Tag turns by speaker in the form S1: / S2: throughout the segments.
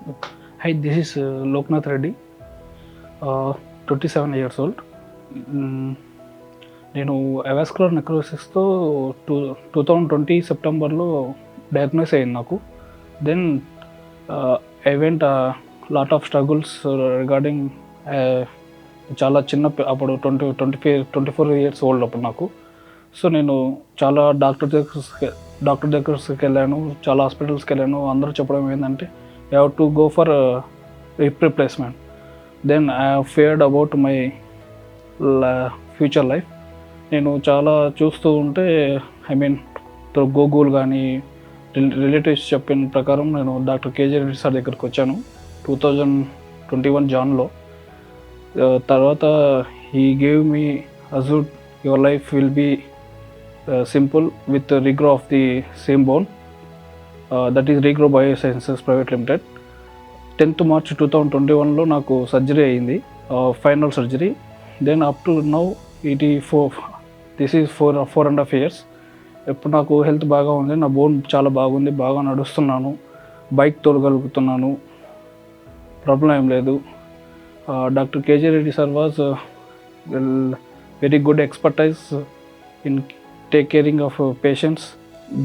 S1: Hi, this is Loknath Reddy, 27 years old. నేను అవస్కులర్ నెక్రోసిస్తో 2020 సెప్టెంబర్లో diagnose అయింది నాకు. Then I went lot of struggles regarding చాలా చిన్న అప్పుడు 24 ఇయర్స్ ఓల్డ్ అప్పుడు నాకు. సో నేను చాలా డాక్టర్ దగ్గరికి వెళ్ళాను, చాలా హాస్పిటల్స్కి వెళ్ళాను. అందరూ చెప్పడం ఏంటంటే you have to go for hip replacement. Then I have feared about my future life. నేను చాలా చూస్తూ ఉంటే గూగుల్ కానీ రిలేటివ్స్ చెప్పిన ప్రకారం నేను డాక్టర్ కేజీ రెడ్డి సార్ దగ్గరికి వచ్చాను 2021 జాన్లో. తర్వాత he gave me assured your life will be simple with Regrow of the same bone, that is Regrow Biosciences private limited. 10th March 2021లో నాకు సర్జరీ అయింది, final surgery. Then up to now this is 4.5 years. ఇప్పుడు నాకు health బాగా ఉంది, నా bone చాలా బాగుంది, బాగా నడుస్తున్నాను, బైక్ తోలగలుగుతున్నాను, ప్రాబ్లం ఏం లేదు. Doctor KG Reddy sir was very good expertise in take caring of patients,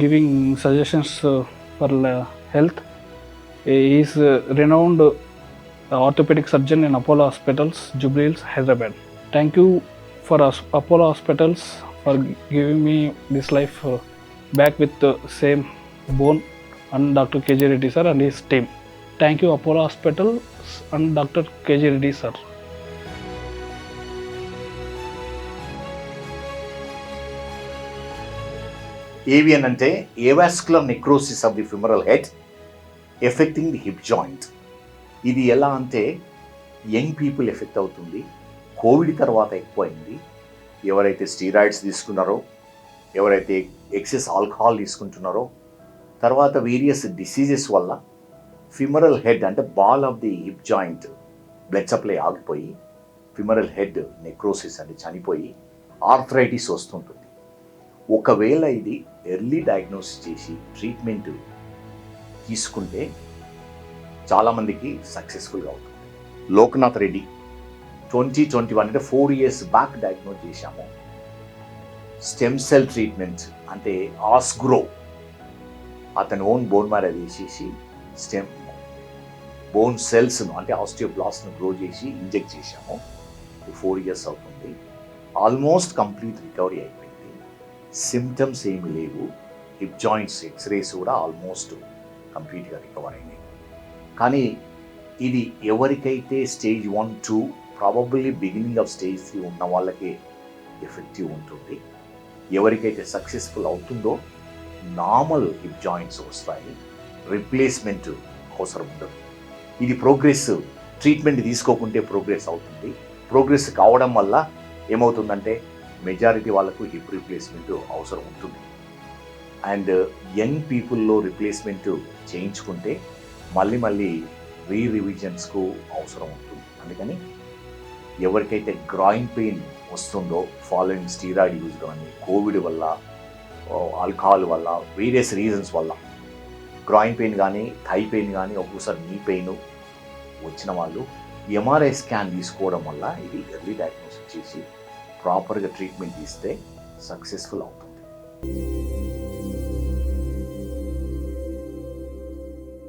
S1: giving suggestions for health. He is a renowned orthopedic surgeon in Apollo Hospitals, Jubilee Hills, Hyderabad. Thank you for Apollo Hospitals for giving me this life back with the same bone, and Dr. KJ Reddy sir and his team. Thank you Apollo Hospitals and Dr. KJ Reddy sir.
S2: AVN అంటే avascular necrosis of the femoral head effecting the hip joint. ఇది ఎలా అంటే young people effect అవుతుంది. Covid తర్వాత ఎక్కువైంది. ఎవరైతే steroids తీసుకున్నారో, ఎవరైతే ఎక్సెస్ ఆల్కహాల్ తీసుకుంటున్నారో, తర్వాత వేరియస్ డిసీజెస్ వల్ల ఫిమరల్ హెడ్ అంటే ball of the hip joint blood supply ఆగిపోయి ఫిమరల్ హెడ్ నెక్రోసిస్ అంటే చనిపోయి ఆర్థరైటిస్ వస్తుంటుంది. ఒకవేళ ఇది ఎర్లీ డయాగ్నోసిస్ చేసి ట్రీట్మెంట్ తీసుకుంటే చాలామందికి సక్సెస్ఫుల్గా అవుతుంది. లోక్నాథ్ రెడ్డి 2021 అంటే 4 years బ్యాక్ డయాగ్నోజ్ చేశాము. స్టెమ్ సెల్ ట్రీట్మెంట్ అంటే ఆస్గ్రో, అతని ఓన్ బోన్ మ్యారో తీసేసి స్టెమ్ బోన్ సెల్స్ను అంటే ఆస్టియోబ్లాస్ట్ను గ్రో చేసి ఇంజెక్ట్ చేశాము. 4 years అవుతుంది. ఆల్మోస్ట్ కంప్లీట్ రికవరీ అయిపోయింది. సిమ్టమ్స్ ఏమి లేవు. హిప్ జాయింట్స్ ఎక్స్రేస్ కూడా ఆల్మోస్ట్ కంప్లీట్గా రికవర్ అయినాయి. కానీ ఇది ఎవరికైతే stage 1, 2 probably beginning of stage 3 ఉన్న వాళ్ళకే ఎఫెక్టివ్ ఉంటుంది. ఎవరికైతే సక్సెస్ఫుల్ అవుతుందో నార్మల్ హిప్ జాయింట్స్ వస్తాయి, రిప్లేస్మెంట్ అవసరం ఉండదు. ఇది ప్రోగ్రెస్, ట్రీట్మెంట్ తీసుకోకుంటే ప్రోగ్రెస్ అవుతుంది. ప్రోగ్రెస్ కావడం వల్ల ఏమవుతుందంటే మెజారిటీ వాళ్ళకు హిప్ రిప్లేస్మెంట్ అవసరం ఉంటుంది. అండ్ యంగ్ పీపుల్లో రిప్లేస్మెంట్ చేయించుకుంటే మళ్ళీ రివిజన్స్కు అవసరం ఉంటుంది. అందుకని ఎవరికైతే గ్రాయిన్ పెయిన్ వస్తుందో ఫాలోయింగ్ స్టీరాయిడ్ యూజ్ కానీ, కోవిడ్ వల్ల, ఆల్కహాల్ వల్ల, వేరియస్ రీజన్స్ వల్ల గ్రాయిన్ పెయిన్ కానీ, థై పెయిన్ కానీ, ఒక్కోసారి నీ పెయిన్ వచ్చిన వాళ్ళు ఎంఆర్ఐ స్కాన్ తీసుకోవడం వల్ల ఇది ఎర్లీ డయాగ్నోసిస్ చేసి ప్రాపర్గా ట్రీట్మెంట్ ఇస్తే సక్సెస్ఫుల్ అవుతుంది.